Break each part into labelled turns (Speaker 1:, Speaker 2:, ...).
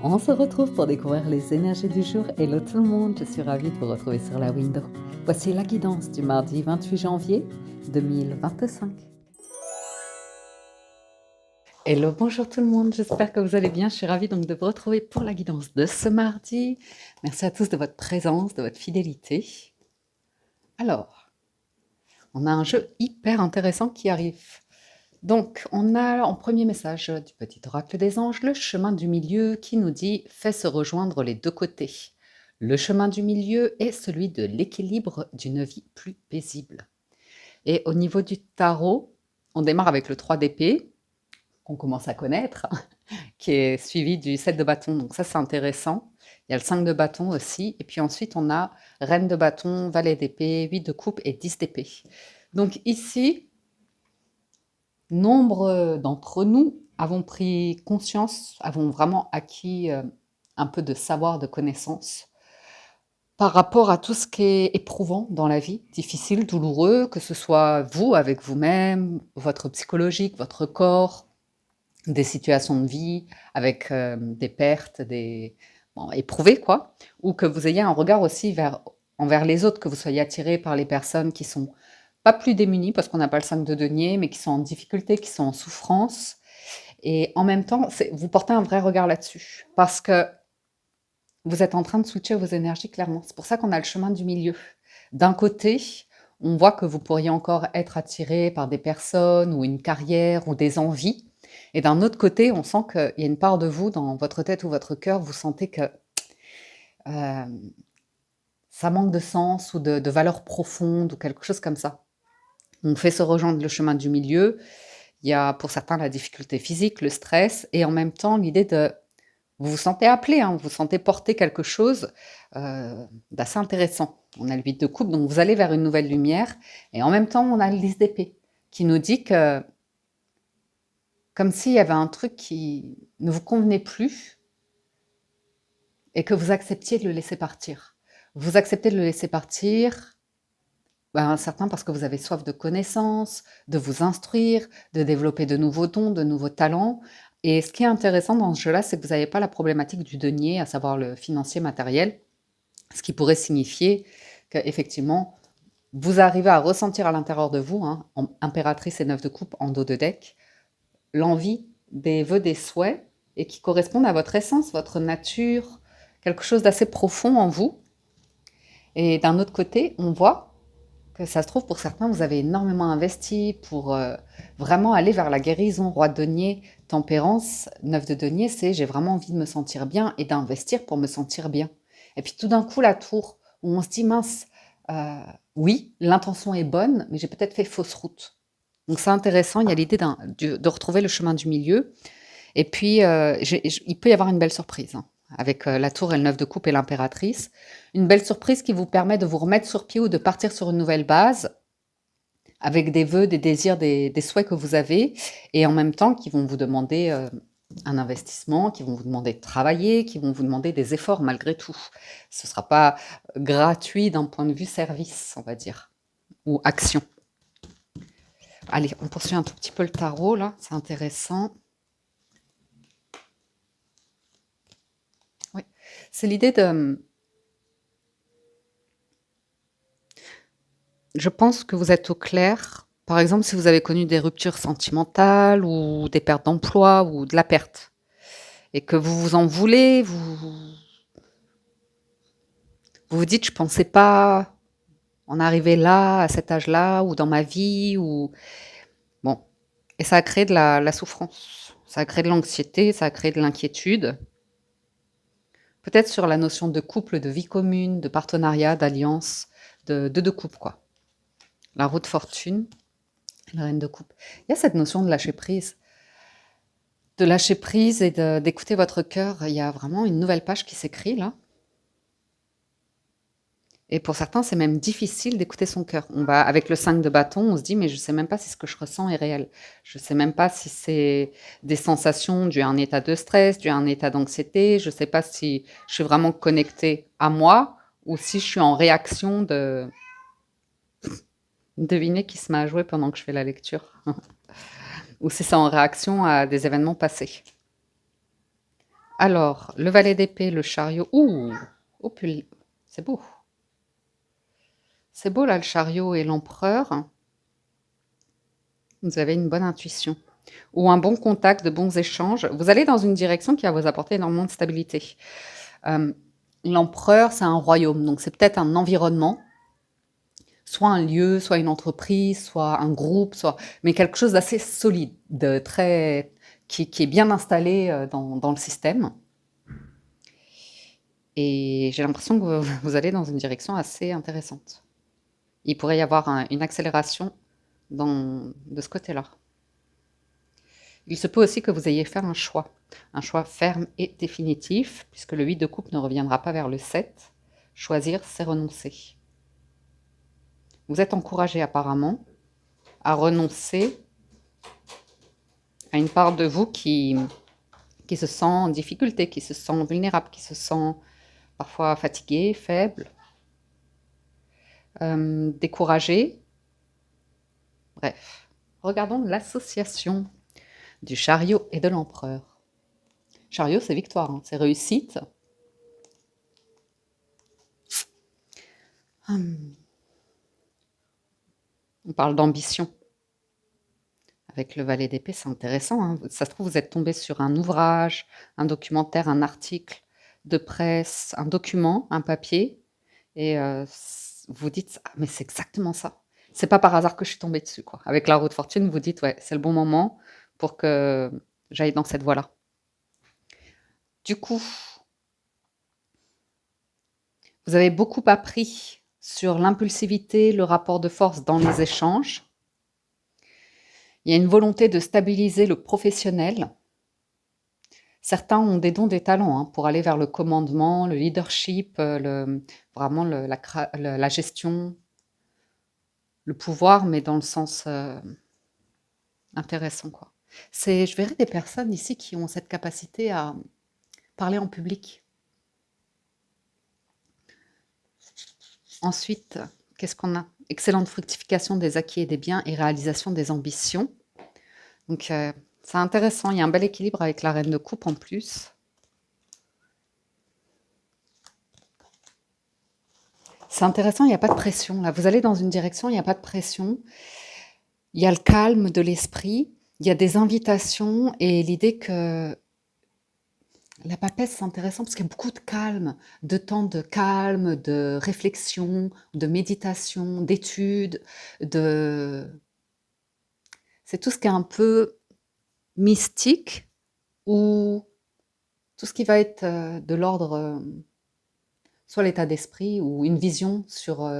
Speaker 1: On se retrouve pour découvrir les énergies du jour. Hello tout le monde, je suis ravie de vous retrouver sur la window. Voici la guidance du mardi 28 janvier 2025. Hello, bonjour tout le monde, j'espère que vous allez bien. Je suis ravie donc de vous retrouver pour la guidance de ce mardi. Merci à tous de votre présence, de votre fidélité. Alors, on a un jeu hyper intéressant qui arrive. Donc, on a en premier message du petit oracle des anges le chemin du milieu qui nous dit « Fais se rejoindre les deux côtés ». Le chemin du milieu est celui de l'équilibre d'une vie plus paisible. Et au niveau du tarot, on démarre avec le 3 d'épée, qu'on commence à connaître, qui est suivi du 7 de bâton. Donc ça, c'est intéressant. Il y a le 5 de bâton aussi. Et puis ensuite, on a reine de bâton, valet d'épée, 8 de coupe et 10 d'épée. Donc ici, nombre d'entre nous avons pris conscience, avons vraiment acquis un peu de savoir, de connaissance par rapport à tout ce qui est éprouvant dans la vie, difficile, douloureux, que ce soit vous avec vous-même, votre psychologique, votre corps, des situations de vie avec des pertes, éprouvées quoi, ou que vous ayez un regard aussi envers les autres, que vous soyez attiré par les personnes qui sont pas plus démunis parce qu'on n'a pas le 5 de denier, mais qui sont en difficulté, qui sont en souffrance. Et en même temps, vous portez un vrai regard là-dessus. Parce que vous êtes en train de switcher vos énergies clairement. C'est pour ça qu'on a le chemin du milieu. D'un côté, on voit que vous pourriez encore être attiré par des personnes ou une carrière ou des envies. Et d'un autre côté, on sent qu'il y a une part de vous, dans votre tête ou votre cœur, vous sentez que euh, ça manque de sens ou de valeur profonde ou quelque chose comme ça. On fait se rejoindre le chemin du milieu. Il y a pour certains la difficulté physique, le stress, et en même temps l'idée de... Vous vous sentez appelé, hein, vous vous sentez porter quelque chose d'assez intéressant. On a le 8 de coupe, donc vous allez vers une nouvelle lumière, et en même temps on a le 10 d'épée, qui nous dit que, comme s'il y avait un truc qui ne vous convenait plus, et que vous acceptiez de le laisser partir. Vous acceptez de le laisser partir, certains parce que vous avez soif de connaissances, de vous instruire, de développer de nouveaux dons, de nouveaux talents. Et ce qui est intéressant dans ce jeu-là, c'est que vous n'avez pas la problématique du denier, à savoir le financier matériel, ce qui pourrait signifier qu'effectivement, vous arrivez à ressentir à l'intérieur de vous, hein, en impératrice et 9 de coupe en dos de deck, l'envie, des vœux, des souhaits, et qui correspondent à votre essence, votre nature, quelque chose d'assez profond en vous. Et d'un autre côté, on voit que ça se trouve, pour certains, vous avez énormément investi pour vraiment aller vers la guérison. Roi de denier, tempérance, 9 de denier, c'est j'ai vraiment envie de me sentir bien et d'investir pour me sentir bien. Et puis tout d'un coup, la tour, où on se dit, mince, oui, l'intention est bonne, mais j'ai peut-être fait fausse route. Donc c'est intéressant, il y a l'idée de retrouver le chemin du milieu. Et puis, il peut y avoir une belle surprise, hein, avec la tour et le 9 de coupe et l'impératrice. Une belle surprise qui vous permet de vous remettre sur pied ou de partir sur une nouvelle base, avec des vœux, des désirs, des souhaits que vous avez, et en même temps qui vont vous demander un investissement, qui vont vous demander de travailler, qui vont vous demander des efforts malgré tout. Ce ne sera pas gratuit d'un point de vue service, on va dire, ou action. Allez, on poursuit un tout petit peu le tarot, là, c'est intéressant. Oui, c'est l'idée de... Je pense que vous êtes au clair. Par exemple, si vous avez connu des ruptures sentimentales ou des pertes d'emploi ou de la perte, et que vous vous en voulez, vous dites, je pensais pas en arriver là, à cet âge-là, ou dans ma vie, ou... Bon. Et ça a créé de la souffrance. Ça a créé de l'anxiété, ça a créé de l'inquiétude. Peut-être sur la notion de couple, de vie commune, de partenariat, d'alliance, de couple, quoi. La roue de fortune, la reine de coupe. Il y a cette notion de lâcher prise. De lâcher prise et d'écouter votre cœur. Il y a vraiment une nouvelle page qui s'écrit, là. Et pour certains, c'est même difficile d'écouter son cœur. Avec le 5 de bâton, on se dit, mais je ne sais même pas si ce que je ressens est réel. Je ne sais même pas si c'est des sensations dues à un état de stress, dues à un état d'anxiété. Je ne sais pas si je suis vraiment connectée à moi ou si je suis en réaction de... Devinez qui se met à jouer pendant que je fais la lecture. Ou si c'est en réaction à des événements passés. Alors, le valet d'épée, le chariot. Ouh! Oh, c'est beau. C'est beau là, le chariot et l'empereur. Vous avez une bonne intuition. Ou un bon contact, de bons échanges. Vous allez dans une direction qui va vous apporter énormément de stabilité. Euh, L'empereur, c'est un royaume, donc c'est peut-être un environnement, soit un lieu, soit une entreprise, soit un groupe, mais quelque chose d'assez solide, qui est bien installé dans le système. Et j'ai l'impression que vous allez dans une direction assez intéressante. Il pourrait y avoir une accélération de ce côté-là. Il se peut aussi que vous ayez fait un choix ferme et définitif, puisque le 8 de coupe ne reviendra pas vers le 7. Choisir, c'est renoncer. Vous êtes encouragé apparemment à renoncer à une part de vous qui se sent en difficulté, qui se sent vulnérable, qui se sent parfois fatigué, faible, découragé. Bref, regardons l'association du chariot et de l'empereur. Chariot, c'est victoire, hein, c'est réussite. On parle d'ambition. Avec le valet d'épée, c'est intéressant, hein. Ça se trouve, vous êtes tombé sur un ouvrage, un documentaire, un article de presse, un document, un papier, et vous dites: «Ah mais c'est exactement ça. C'est pas par hasard que je suis tombée dessus, quoi». Avec la roue de fortune, vous dites: «Ouais, c'est le bon moment pour que j'aille dans cette voie-là». Du coup, vous avez beaucoup appris sur l'impulsivité, le rapport de force dans les échanges. Il y a une volonté de stabiliser le professionnel. Certains ont des dons, des talents, hein, pour aller vers le commandement, le leadership, vraiment la gestion, le pouvoir, mais dans le sens intéressant, quoi. Je verrais des personnes ici qui ont cette capacité à parler en public. Ensuite, qu'est-ce qu'on a? Excellente fructification des acquis et des biens et réalisation des ambitions. Donc, c'est intéressant. Il y a un bel équilibre avec la reine de coupe en plus. C'est intéressant, il n'y a pas de pression là. Vous allez dans une direction, il n'y a pas de pression. Il y a le calme de l'esprit, il y a des invitations et l'idée que la papesse, c'est intéressant parce qu'il y a beaucoup de calme, de temps de calme, de réflexion, de méditation, d'étude, de... C'est tout ce qui est un peu mystique ou tout ce qui va être de l'ordre, soit l'état d'esprit ou une vision sur...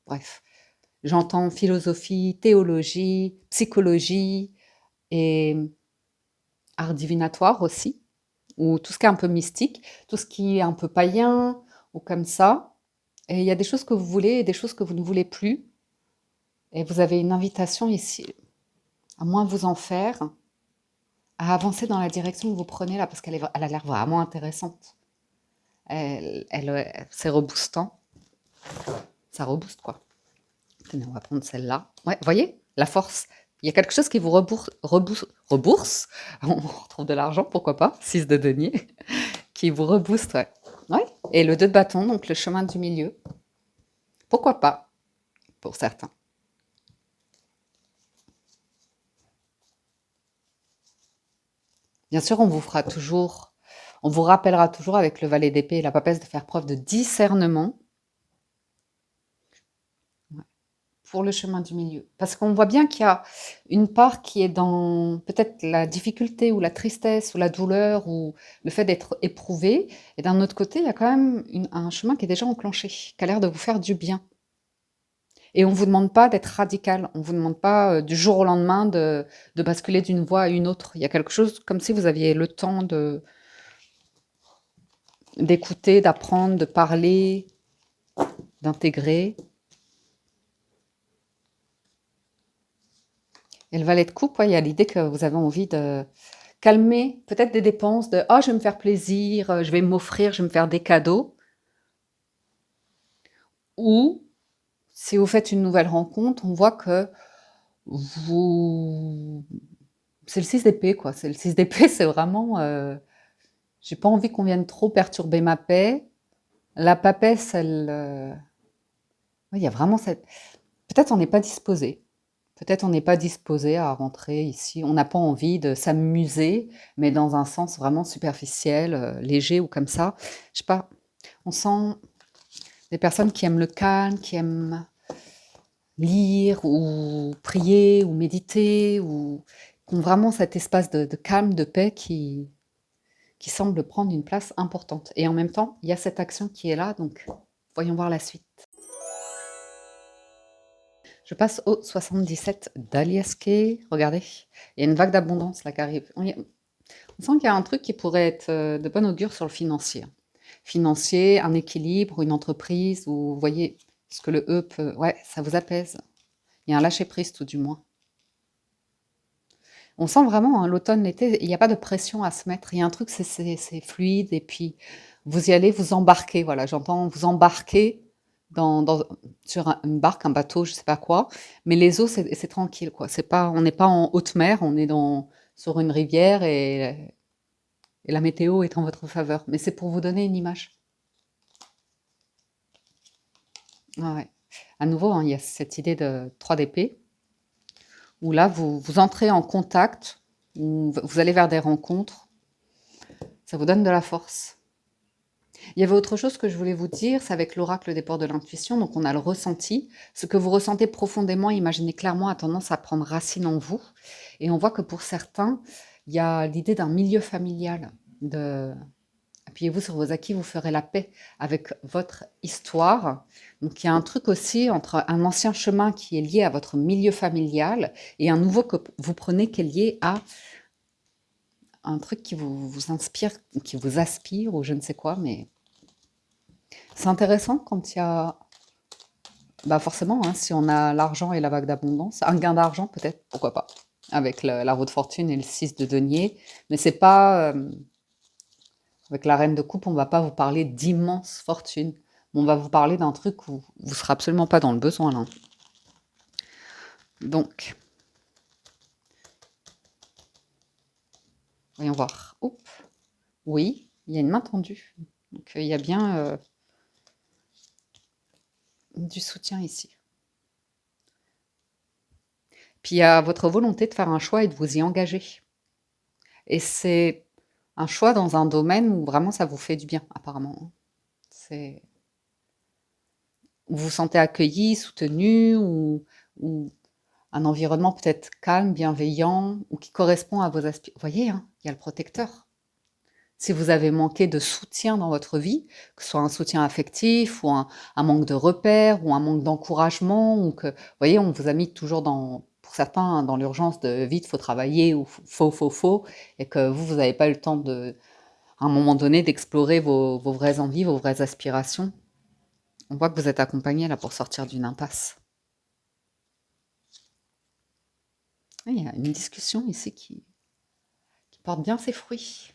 Speaker 1: bref, j'entends philosophie, théologie, psychologie et art divinatoire aussi, ou tout ce qui est un peu mystique, tout ce qui est un peu païen ou comme ça. Et il y a des choses que vous voulez et des choses que vous ne voulez plus. Et vous avez une invitation ici, à moins vous en faire, à avancer dans la direction que vous prenez là, parce elle a l'air vraiment intéressante. C'est reboostant. Ça rebooste, quoi. Tenez, on va prendre celle-là. Ouais, voyez, la force. Il y a quelque chose qui vous rebourse. On retrouve de l'argent, pourquoi pas, 6 de denier, qui vous rebooste, ouais. Ouais. Et le 2 de bâton, donc le chemin du milieu. Pourquoi pas, pour certains. Bien sûr, on vous rappellera toujours avec le valet d'épée et la papesse de faire preuve de discernement. Ouais. Pour le chemin du milieu. Parce qu'on voit bien qu'il y a une part qui est dans peut-être la difficulté ou la tristesse ou la douleur ou le fait d'être éprouvé. Et d'un autre côté, il y a quand même un chemin qui est déjà enclenché, qui a l'air de vous faire du bien. Et on ne vous demande pas d'être radical, on ne vous demande pas du jour au lendemain de basculer d'une voie à une autre. Il y a quelque chose comme si vous aviez le temps d'écouter, d'apprendre, de parler, d'intégrer. Et le valet de coupe, ouais, il y a l'idée que vous avez envie de calmer peut-être des dépenses de «Ah, je vais me faire plaisir, je vais m'offrir, je vais me faire des cadeaux». Ou si vous faites une nouvelle rencontre, on voit que vous c'est le 6 d'épée, quoi. C'est le 6 d'épée, c'est vraiment, J'ai pas envie qu'on vienne trop perturber ma paix. La papesse, elle, ouais, il y a vraiment cette peut-être on n'est pas disposé. Peut-être on n'est pas disposé à rentrer ici. On n'a pas envie de s'amuser, mais dans un sens vraiment superficiel, léger ou comme ça. Je sais pas, on sent des personnes qui aiment le calme, qui aiment lire ou prier ou méditer ou qui ont vraiment cet espace de calme, de paix qui semble prendre une place importante. Et en même temps, il y a cette action qui est là, donc voyons voir la suite. Je passe au 77 d'Aliaské. Regardez, il y a une vague d'abondance là qui arrive. On sent qu'il y a un truc qui pourrait être de bon augure sur le financier. Financier, un équilibre, une entreprise, ou vous voyez ce que le E peut... Ouais, ça vous apaise. Il y a un lâcher-prise tout du moins. On sent vraiment, hein, l'automne, l'été, il n'y a pas de pression à se mettre. Il y a un truc, c'est fluide, et puis vous y allez, vous embarquez. Voilà, j'entends vous embarquer sur une barque, un bateau, je sais pas quoi. Mais les eaux, c'est tranquille, quoi. C'est pas, on n'est pas en haute mer, on est sur une rivière et la météo est en votre faveur. Mais c'est pour vous donner une image. Ah ouais. À nouveau, hein, il y a cette idée de 3 d'épée, où là, vous entrez en contact, où vous allez vers des rencontres, ça vous donne de la force. Il y avait autre chose que je voulais vous dire, c'est avec l'oracle des ports de l'intuition, donc on a le ressenti. Ce que vous ressentez profondément, imaginez clairement, a tendance à prendre racine en vous. Et on voit que pour certains, il y a l'idée d'un milieu familial, de appuyez-vous sur vos acquis, vous ferez la paix avec votre histoire. Donc il y a un truc aussi entre un ancien chemin qui est lié à votre milieu familial et un nouveau que vous prenez qui est lié à un truc qui vous inspire, qui vous aspire ou je ne sais quoi, mais c'est intéressant quand il y a, bah forcément, hein, si on a l'argent et la vague d'abondance, un gain d'argent peut-être, pourquoi pas, avec la roue de fortune et le 6 de denier, mais c'est pas, avec la reine de coupe, on va pas vous parler d'immenses fortunes. On va vous parler d'un truc où vous serez absolument pas dans le besoin là. Donc, voyons voir. Oups. Oui, il y a une main tendue. Donc, il y a bien du soutien ici. Puis, il y a votre volonté de faire un choix et de vous y engager. Et c'est un choix dans un domaine où vraiment ça vous fait du bien, apparemment. C'est où vous vous sentez accueilli, soutenu, ou un environnement peut-être calme, bienveillant, ou qui correspond à vos aspirations. Vous voyez, hein, il y a le protecteur. Si vous avez manqué de soutien dans votre vie, que ce soit un soutien affectif, ou un manque de repères, ou un manque d'encouragement, ou que, vous voyez, on vous a mis toujours pour certains, dans l'urgence de vite, faut travailler, ou faut, et que vous n'avez pas eu le temps à un moment donné, d'explorer vos vraies envies, vos vraies aspirations. On voit que vous êtes accompagné là pour sortir d'une impasse. Il y a une discussion ici qui porte bien ses fruits.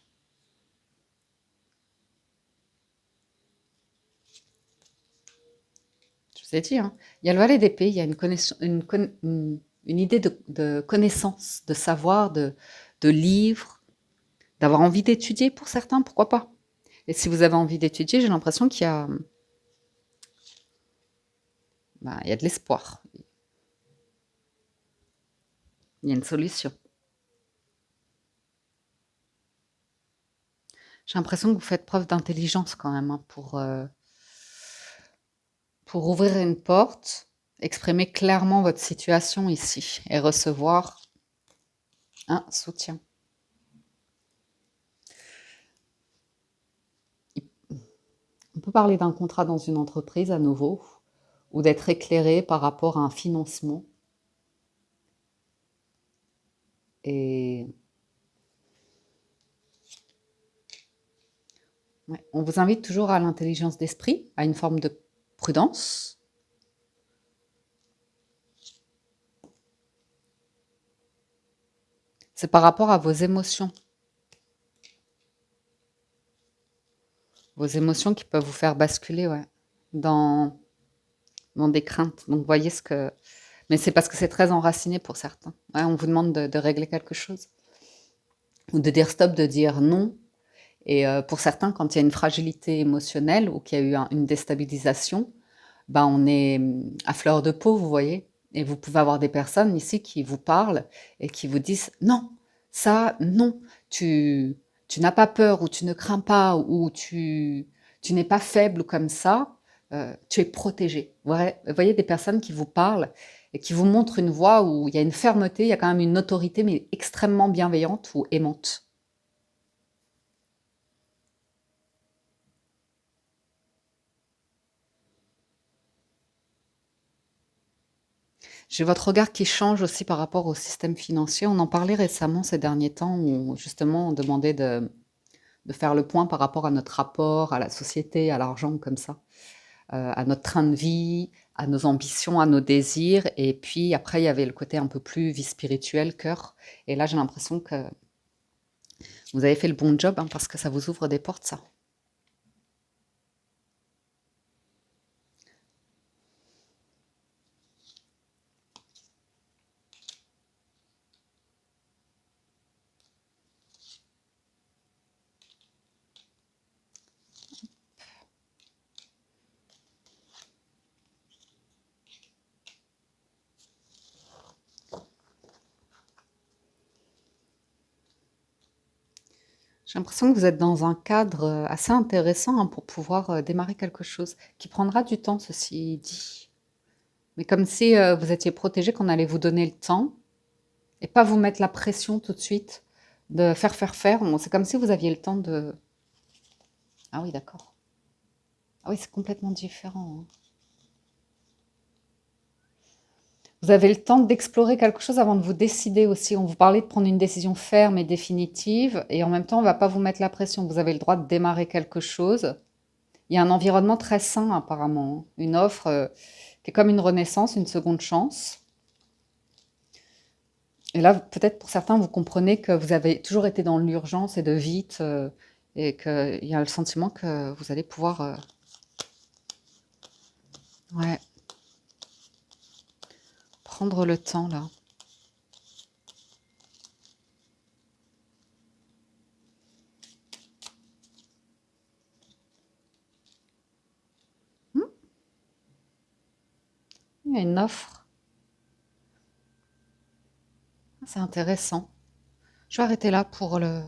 Speaker 1: Je vous ai dit, hein, il y a le valet d'épée, il y a une idée de connaissance, de savoir, de livres, d'avoir envie d'étudier pour certains, pourquoi pas. Et si vous avez envie d'étudier, j'ai l'impression il y a de l'espoir. Il y a une solution. J'ai l'impression que vous faites preuve d'intelligence quand même, hein, pour ouvrir une porte, exprimer clairement votre situation ici et recevoir un soutien. On peut parler d'un contrat dans une entreprise à nouveau, ou d'être éclairé par rapport à un financement. Et ouais, on vous invite toujours à l'intelligence d'esprit, à une forme de prudence. C'est par rapport à vos émotions. Vos émotions qui peuvent vous faire basculer, ouais, dans, dans des craintes. Donc, voyez ce que... Mais c'est parce que c'est très enraciné pour certains. Ouais, on vous demande de régler quelque chose. Ou de dire stop, de dire non. Et pour certains, quand il y a une fragilité émotionnelle ou qu'il y a eu une déstabilisation, ben on est à fleur de peau, vous voyez. Et vous pouvez avoir des personnes ici qui vous parlent et qui vous disent non, ça, non, tu, tu n'as pas peur ou tu ne crains pas ou tu n'es pas faible comme ça, tu es protégé. Vous voyez des personnes qui vous parlent et qui vous montrent une voie où il y a une fermeté, il y a quand même une autorité, mais extrêmement bienveillante ou aimante. J'ai votre regard qui change aussi par rapport au système financier. On en parlait récemment ces derniers temps où justement on demandait de faire le point par rapport à notre rapport à la société, à l'argent comme ça, à notre train de vie, à nos ambitions, à nos désirs. Et puis après, il y avait le côté un peu plus vie spirituelle, cœur. Et là, j'ai l'impression que vous avez fait le bon job hein, parce que ça vous ouvre des portes, ça. J'ai l'impression que vous êtes dans un cadre assez intéressant hein, pour pouvoir démarrer quelque chose qui prendra du temps, ceci dit. Mais comme si vous étiez protégé, qu'on allait vous donner le temps et pas vous mettre la pression tout de suite de faire. Bon, c'est comme si vous aviez le temps de... Ah oui, d'accord. Ah oui, c'est complètement différent. Hein. Vous avez le temps d'explorer quelque chose avant de vous décider aussi. On vous parlait de prendre une décision ferme et définitive, et en même temps, on ne va pas vous mettre la pression. Vous avez le droit de démarrer quelque chose. Il y a un environnement très sain, apparemment. Hein. Une offre qui est comme une renaissance, une seconde chance. Et là, peut-être pour certains, vous comprenez que vous avez toujours été dans l'urgence et de vite, et qu'il y a le sentiment que vous allez pouvoir... ouais, prendre le temps, là. Hmm, il y a une offre. C'est intéressant. Je vais arrêter là pour le...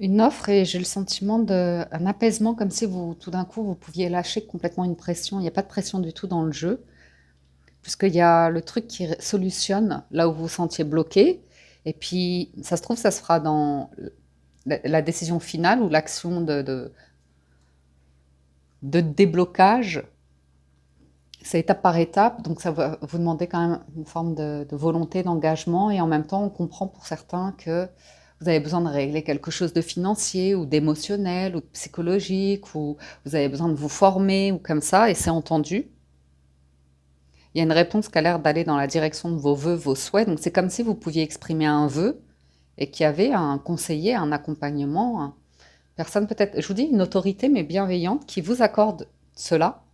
Speaker 1: Une offre et j'ai le sentiment d'un apaisement, comme si vous, tout d'un coup, vous pouviez lâcher complètement une pression. Il n'y a pas de pression du tout dans le jeu, puisqu'il y a le truc qui solutionne là où vous vous sentiez bloqué. Et puis, ça se trouve, ça se fera dans la décision finale ou l'action de déblocage. C'est étape par étape, donc ça va vous demander quand même une forme de volonté, d'engagement, et en même temps, on comprend pour certains que vous avez besoin de régler quelque chose de financier ou d'émotionnel ou de psychologique, ou vous avez besoin de vous former ou comme ça, et c'est entendu. Il y a une réponse qui a l'air d'aller dans la direction de vos vœux, vos souhaits, donc c'est comme si vous pouviez exprimer un vœu et qu'il y avait un conseiller, un accompagnement, personne peut-être, je vous dis, une autorité mais bienveillante qui vous accorde cela.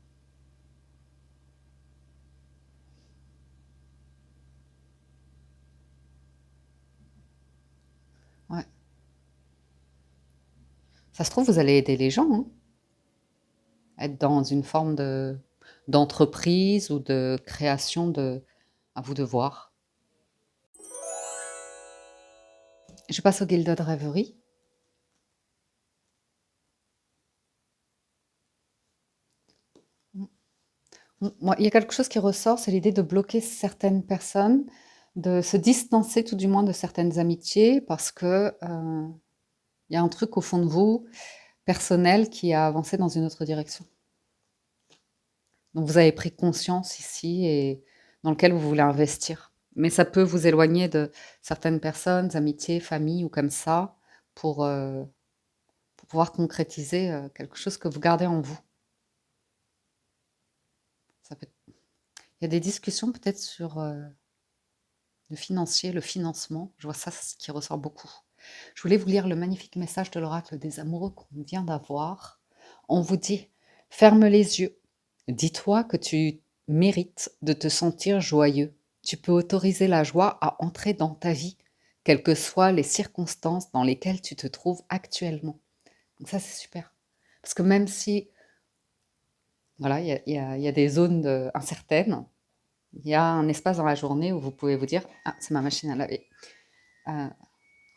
Speaker 1: Ouais. Ça se trouve, vous allez aider les gens, hein. Être dans une forme d'entreprise ou de création de... À vous de voir. Je passe au Gilded Rêverie. Moi, il y a quelque chose qui ressort, c'est l'idée de bloquer certaines personnes, de se distancer tout du moins de certaines amitiés, parce que il y a un truc au fond de vous, personnel, qui a avancé dans une autre direction. Donc vous avez pris conscience ici et dans lequel vous voulez investir. Mais ça peut vous éloigner de certaines personnes, amitiés, familles ou comme ça, pour, euh, pour pouvoir concrétiser quelque chose que vous gardez en vous. Ça peut... Il y a des discussions peut-être sur le financier, le financement. Je vois ça, c'est ce qui ressort beaucoup. Je voulais vous lire le magnifique message de l'oracle des amoureux qu'on vient d'avoir. On vous dit, ferme les yeux. Dis-toi que tu mérites de te sentir joyeux. Tu peux autoriser la joie à entrer dans ta vie, quelles que soient les circonstances dans lesquelles tu te trouves actuellement. Donc ça, c'est super. Parce que même si, voilà, il y a des zones incertaines, il y a un espace dans la journée où vous pouvez vous dire, ah, c'est ma machine à laver. Euh,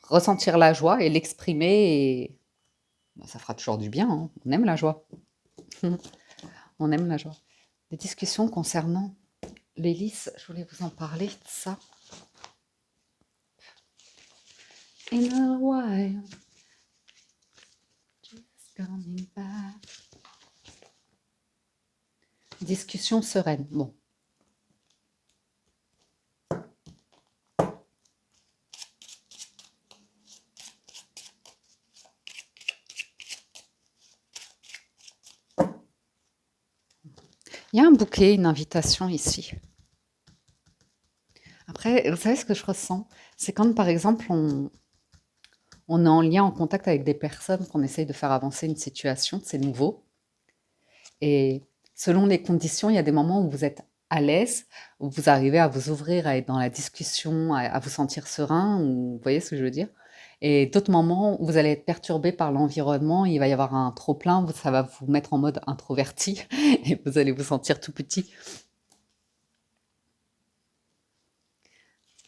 Speaker 1: ressentir la joie et l'exprimer, et bah, ça fera toujours du bien, hein. On aime la joie. On aime la joie. Des discussions concernant l'hélice, je voulais vous en parler de ça. In a while, just coming back. Discussion sereine. Bon. Il y a un bouquet, une invitation ici. Après, vous savez ce que je ressens? C'est quand, par exemple, on est en lien, en contact avec des personnes, qu'on essaye de faire avancer une situation, c'est nouveau. Et selon les conditions, il y a des moments où vous êtes à l'aise, où vous arrivez à vous ouvrir, à être dans la discussion, à vous sentir serein, ou, vous voyez ce que je veux dire? Et d'autres moments où vous allez être perturbé par l'environnement, il va y avoir un trop-plein, ça va vous mettre en mode introverti, et vous allez vous sentir tout petit.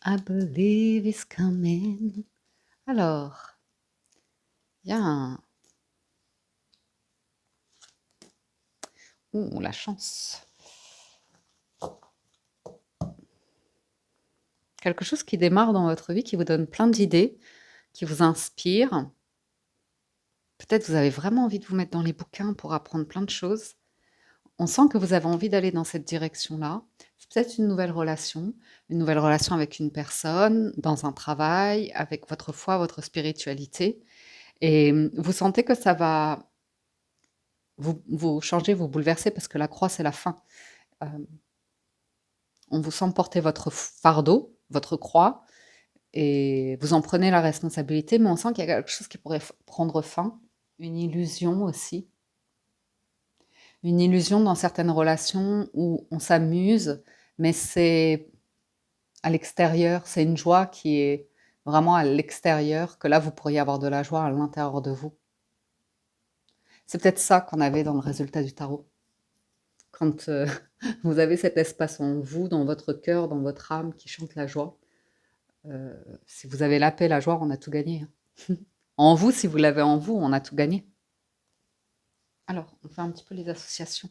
Speaker 1: I believe it's coming. Alors, il y a un... Ouh, la chance. Quelque chose qui démarre dans votre vie, qui vous donne plein d'idées, qui vous inspire. Peut-être vous avez vraiment envie de vous mettre dans les bouquins pour apprendre plein de choses. On sent que vous avez envie d'aller dans cette direction-là. C'est peut-être une nouvelle relation avec une personne, dans un travail, avec votre foi, votre spiritualité. Et vous sentez que ça va vous changer, vous bouleverser, parce que la croix, c'est la fin. Euh, on vous sent porter votre fardeau, votre croix, et vous en prenez la responsabilité, mais on sent qu'il y a quelque chose qui pourrait prendre fin. Une illusion aussi. Une illusion dans certaines relations où on s'amuse, mais c'est à l'extérieur, c'est une joie qui est vraiment à l'extérieur, que là, vous pourriez avoir de la joie à l'intérieur de vous. C'est peut-être ça qu'on avait dans le résultat du tarot. Quand vous avez cet espace en vous, dans votre cœur, dans votre âme, qui chante la joie, si vous avez la paix, la joie, on a tout gagné, hein. En vous, si vous l'avez en vous, on a tout gagné. Alors, on fait un petit peu les associations.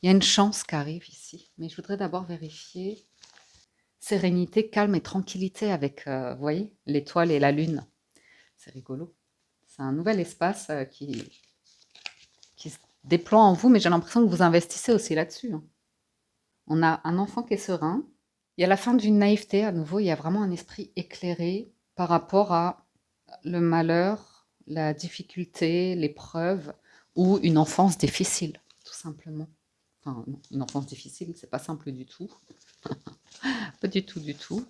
Speaker 1: Il y a une chance qui arrive ici, mais je voudrais d'abord vérifier sérénité, calme et tranquillité avec, vous voyez, l'étoile et la lune. C'est rigolo. C'est un nouvel espace qui se déploie en vous, mais j'ai l'impression que vous investissez aussi là-dessus, hein. On a un enfant qui est serein. Il y a la fin d'une naïveté à nouveau. Il y a vraiment un esprit éclairé par rapport à le malheur, la difficulté, l'épreuve ou une enfance difficile, tout simplement. Enfin, non, une enfance difficile, c'est pas simple du tout. Pas du tout, du tout.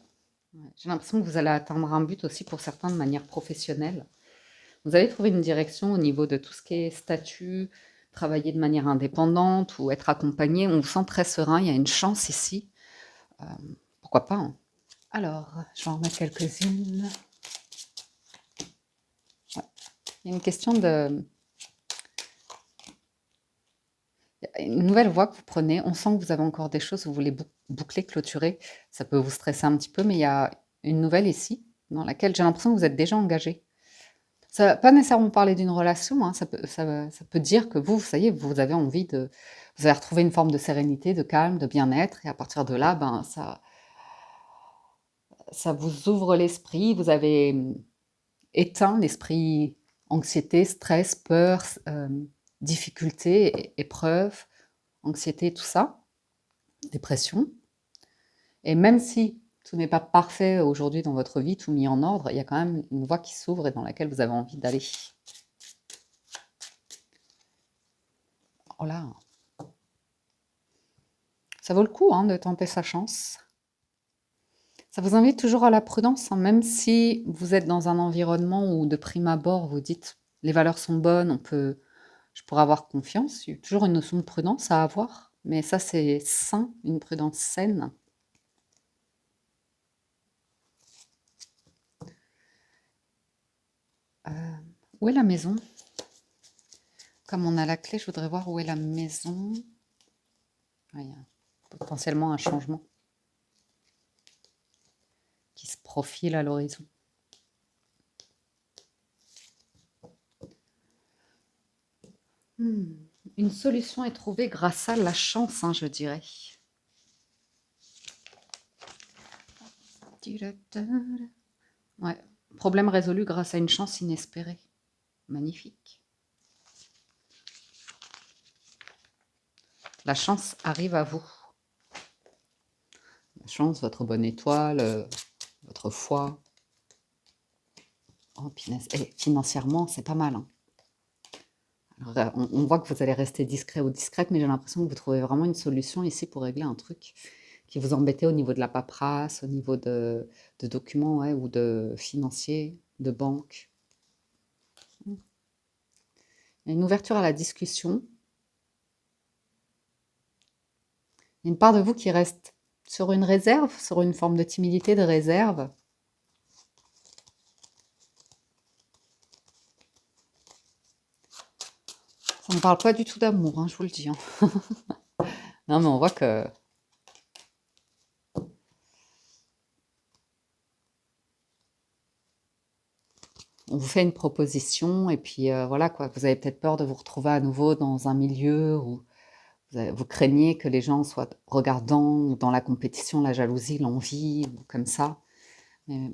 Speaker 1: Ouais. J'ai l'impression que vous allez atteindre un but aussi pour certains de manière professionnelle. Vous allez trouver une direction au niveau de tout ce qui est statut, travailler de manière indépendante ou être accompagné. On vous sent très serein, il y a une chance ici. Euh, pourquoi pas, hein. Alors, je vais en remettre quelques-unes. Ouais. Il y a une question de... Une nouvelle voie que vous prenez. On sent que vous avez encore des choses que vous voulez boucler, clôturer. Ça peut vous stresser un petit peu, mais il y a une nouvelle ici dans laquelle j'ai l'impression que vous êtes déjà engagé. Ça ne va pas nécessairement parler d'une relation, hein. Ça peut dire que vous, ça y est, vous avez envie de... Vous avez retrouvé une forme de sérénité, de calme, de bien-être, et à partir de là, ben, ça vous ouvre l'esprit, vous avez éteint l'esprit anxiété, stress, peur, difficulté, épreuve, anxiété, tout ça, dépression. Et même si tout n'est pas parfait aujourd'hui dans votre vie, tout mis en ordre, il y a quand même une voie qui s'ouvre et dans laquelle vous avez envie d'aller. Oh là, ça vaut le coup, hein, de tenter sa chance. Ça vous invite toujours à la prudence, hein, même si vous êtes dans un environnement où de prime abord vous dites les valeurs sont bonnes, je pourrais avoir confiance. Il y a toujours une notion de prudence à avoir, mais ça c'est sain, une prudence saine. Où est la maison? Comme on a la clé, je voudrais voir où est la maison. Ah, il y a potentiellement un changement qui se profile à l'horizon. Une solution est trouvée grâce à la chance, hein, je dirais. Ouais. Problème résolu grâce à une chance inespérée. Magnifique. La chance arrive à vous. La chance, votre bonne étoile, votre foi. Oh, punaise. Et financièrement, c'est pas mal, hein. Alors, on voit que vous allez rester discret ou discrète, mais j'ai l'impression que vous trouvez vraiment une solution ici pour régler un truc qui vous embêtait au niveau de la paperasse, au niveau de documents, ouais, ou de financiers, de banque. Il y a une ouverture à la discussion. Il y a une part de vous qui reste sur une réserve, sur une forme de timidité, de réserve. Ça ne parle pas du tout d'amour, hein, je vous le dis, hein. Non, mais on voit que on vous fait une proposition et puis voilà quoi, vous avez peut-être peur de vous retrouver à nouveau dans un milieu où vous craignez que les gens soient regardants ou dans la compétition, la jalousie, l'envie ou comme ça. Mais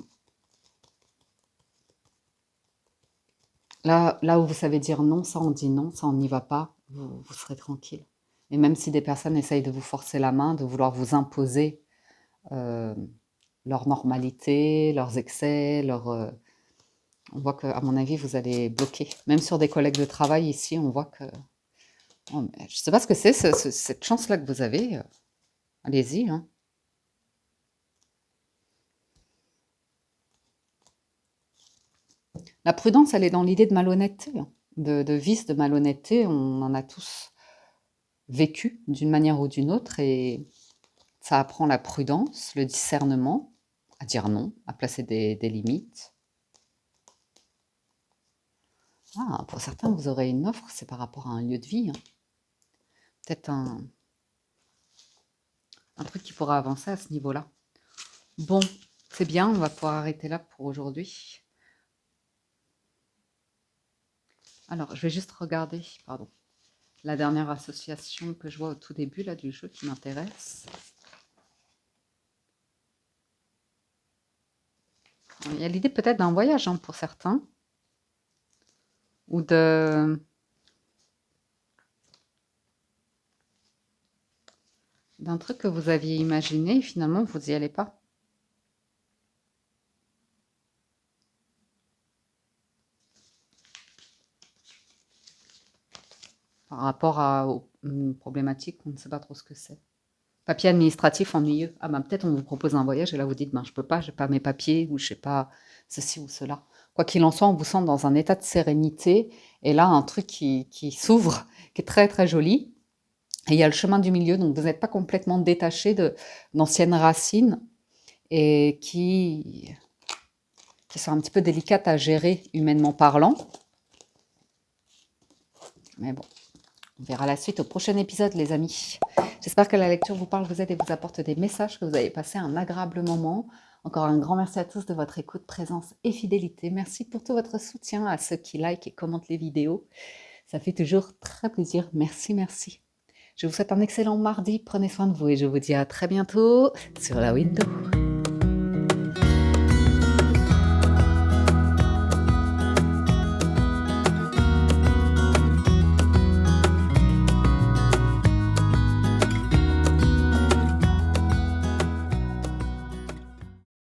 Speaker 1: là où vous savez dire non, ça on dit non, ça on n'y va pas, vous serez tranquille. Et même si des personnes essayent de vous forcer la main, de vouloir vous imposer euh, leur normalité, leurs excès, on voit que, à mon avis, vous allez bloquer. Même sur des collègues de travail ici, on voit que... Oh, mais je ne sais pas ce que c'est, cette chance-là que vous avez. Allez-y, hein. La prudence, elle est dans l'idée de malhonnêteté, hein. De vice, de malhonnêteté, on en a tous vécu d'une manière ou d'une autre et ça apprend la prudence, le discernement, à dire non, à placer des limites. Ah, pour certains, vous aurez une offre, c'est par rapport à un lieu de vie, hein. Peut-être un truc qui pourra avancer à ce niveau-là. Bon, c'est bien, on va pouvoir arrêter là pour aujourd'hui. Alors, je vais juste regarder, pardon, la dernière association que je vois au tout début là, du jeu qui m'intéresse. Il y a l'idée peut-être d'un voyage, hein, pour certains. Ou d'un truc que vous aviez imaginé et finalement vous n'y allez pas. Par rapport à une problématique, on ne sait pas trop ce que c'est. Papier administratif ennuyeux. Ah ben peut-être on vous propose un voyage et là vous dites ben je peux pas, j'ai pas mes papiers ou je sais pas ceci ou cela. Quoi qu'il en soit, on vous sent dans un état de sérénité et là un truc qui s'ouvre, qui est très très joli. Et il y a le chemin du milieu, donc vous n'êtes pas complètement détaché d'anciennes racines et qui sont un petit peu délicates à gérer humainement parlant. Mais bon, on verra la suite au prochain épisode, les amis. J'espère que la lecture vous parle, vous aide et vous apporte des messages, que vous avez passé un agréable moment. Encore un grand merci à tous de votre écoute, présence et fidélité. Merci pour tout votre soutien à ceux qui like et commentent les vidéos. Ça fait toujours très plaisir. Merci, merci. Je vous souhaite un excellent mardi. Prenez soin de vous et je vous dis à très bientôt sur la window.